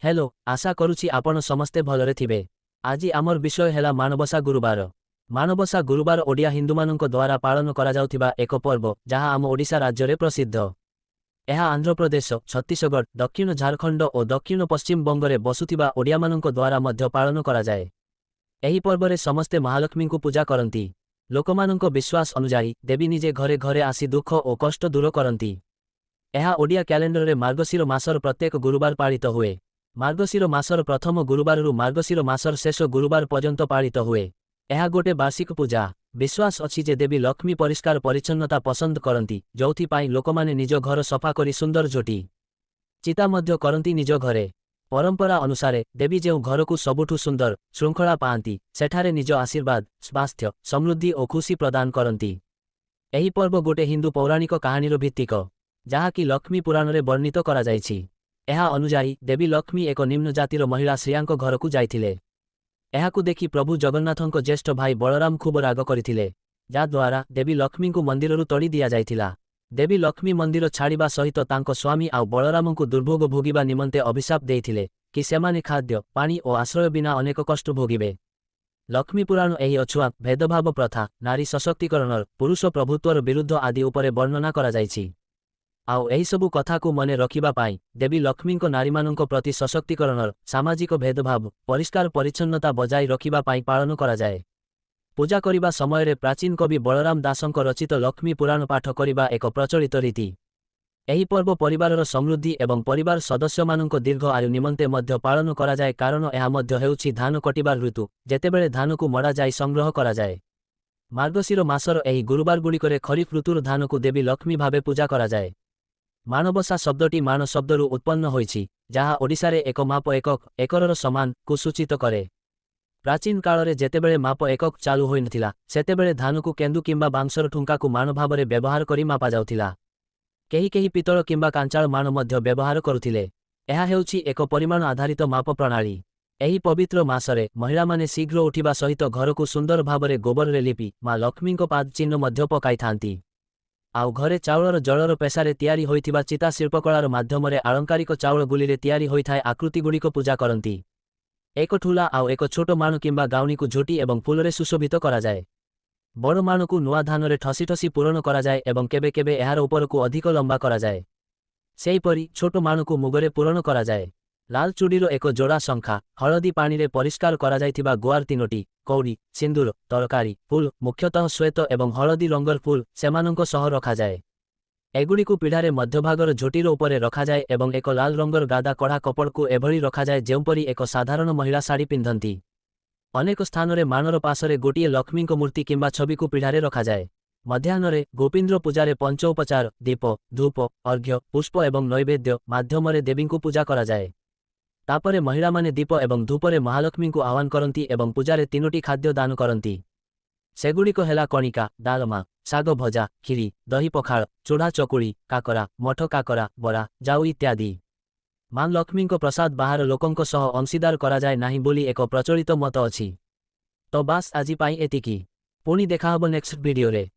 Hello आशा करुछि आपण समस्ते भलरे थिबे। आज आमर विषय हेला मानबसा गुरुवार। मानबसा गुरुवार ओडिया हिंदू मानक द्वारा पालन करा जाउथिबा एक पर्व जहाँ आम ओडिशा राज्य रे प्रसिद्ध। यह आंध्र प्रदेश, छत्तीसगढ़, दक्षिण झारखंड और दक्षिण पश्चिम बंगरे बसुथिबा ओडिया मानक द्वारा मध्य पालन करा जाए। एही पर्वरे समस्ते महालक्ष्मी को पूजा करती। लोकमानक विश्वास अनुसार देवी निजे घरे घरे आसी दुख और कष्ट दूर करती। यह ओडिया कैलेंडर रे मार्गशीर मासर प्रत्येक गुरुवार पालित हुए। मार्गशीर मासर प्रथम गुरुवार रु मार्गशीर मासर शेष गुरुवार पर्यंत पालित हुए। यह गोटे वार्षिक पूजा। विश्वास अछि जे देवी लक्ष्मी परिष्कार परिच्छन्नता पसंद करती, जोथि पाई लोकमाने निज घर सफा करी सुंदर झोटी चिता मध्य करती निज घरे। परंपरा अनुसारे देवी जो घर को सबुठु सुंदर श्रृंखला पाती सेठारे निज आशीर्वाद, स्वास्थ्य, समृद्धि और खुशी प्रदान करती। एही पर्व गोटे हिंदू पौराणिक कहानीर भित्तिक, जहाँकि लक्ष्मी पुराण रे वर्णित करा जायछि। यह अनुजाई देवी लक्ष्मी एक निम्न जातिर महिला श्रियांक घर को जाइथिले। एहाकु देखि प्रभु जगन्नाथंक ज्येष्ठ भाई बलराम खूब राग करथिले, जाद्वारा देवी लक्ष्मी को मंदिररु तोड़ी दिया जाइथिला। देवी लक्ष्मी मंदिर छाड़िबा सहित तांको स्वामी आउ बलराम को दुर्भोग भोगिबा निमंते अभिशाप देइथिले कि सेमाने खाद्य, पानी और आश्रय बिना अनेक कष्ट भोगिबे। लक्ष्मी पुराण एही अछुआ भेदभाव प्रथा, नारी सशक्तिकरण, पुरुष प्रभुत्वर विरुद्ध आदि उपरे वर्णना करा जाइछि। आउ एही सबु कथा को मने रखिबा पाई देवी लक्ष्मी को नारी मानक प्रति सशक्तिकरण, सामाजिक भेदभाव, परिष्कार परिच्छन्नता बजाई रखिबा पाई पालन करा जाए। पूजा करिबा समय रे प्राचीन कवि बलराम दासंक रचित लक्ष्मी पुराण पाठ करिबा एक प्रचलित रीति। एही पर्व परिवारर समृद्धि एवं परिवार सदस्य मानक दीर्घ आयु निमंते मध्य पालन करा जाए, कारण एहा मध्य हेउछि धान कटिबार ऋतु, जेतेबेले धान को मड़ा जाई संग्रह करा जाए। मार्गशीर मासर एही गुरुवार गुड़िकरे खरीफ ऋतुर धान को देवी लक्ष्मी भावे पूजा करा जाए। मानबसा शब्दटी मान शब्दरु उत्पन्न होइछि, जहाँ ओडिशा रे एक माप एकक, एकरर समान को सूचित करे। प्राचीन काल रे जेतेबेले माप एकक चालू होई नथिला, सेतेबेले धान को केंदु किंबा बांसर ठुंका को मान भावरे व्यवहार करी मापा जाउथिला। केही केही पितळ किंबा कांचाळ मान मध्य व्यवहार करुथिले। एहा हेउछि एक परिमाण आधारित माप प्रणाली। एही पवित्र मासरे महिला माने शीघ्र उठिबा सहित घर को सुंदर भावरे गोबर रे लिपि मां लक्ष्मी को पाद चिन्ह मध्य पकाई थांती। आउ घरे चाउलर जलर पेशारे तैयारी होइथिबा चिता शिल्पकलार माध्यमरे आलंकारिक चाउल गुलीरे तैयारी होइथाय आकृति गुड़िक पूजा करती। एक ठूला आउ एक छोट माण किंबा गाउनी को झोटी एवं फूलरे सुशोभित करा जाए। बड़ माण को नुआ धानरे ठसी ठसी पूरण करा जाए एवं केबे केबे एहार ऊपर को अधिक लंबा करा जाए। सेहीपरि छोट माण को मुगरे पूरण करा जाए। लाल चूड़ीर एक जोड़ा शंखा, हलदी पानी रे परिष्कार करा जाइथिबा गुआर तीनोटी, कौड़ी, सिंदूर, तरकारी, फूल, मुख्यतः श्वेत एवं हलदी रंगर फूल सेमानंक सह रखा जाए। एगुड़ी को पीढ़ारे मध्यभागर झोटीर उपरे रखा जाए एवं एक लाल रंगर गादा कड़ा कपड़ को एभली रखा जाए जेउपरि एक साधारण महिला साड़ी पिंधंती। अनेक स्थान रे मानर पासरे गोटिए लक्ष्मी मूर्ति किंबा छवि को पीढ़ारे रखा जाए। मध्याह्न गोपींद्र पूजारे पंचोपचार, दीप, धूप, अर्घ्य, पुष्प एवं नैवेद्य माध्यमरे देवी को पूजा करा जाए। तापरे महिला माने दीप एवं धूपरे महालक्ष्मी को आह्वान करती एवं पूजारे तीनोटी खाद्य दान करती। सेगुड़िक हेला कणिका, डालमा, साग भजा, खीरी, दही पखाळ, चूड़ा चकुड़ी, काकरा, मठ काकरा, बरा, जाऊ इत्यादि। मां लक्ष्मी को प्रसाद बाहर लोकंक सह अंशीदार करा जाए नाही बोली एक प्रचलित मत अछि। तो बास आजि पाई एतिकी। पुणी देखा हबो नेक्स्ट वीडियो रे।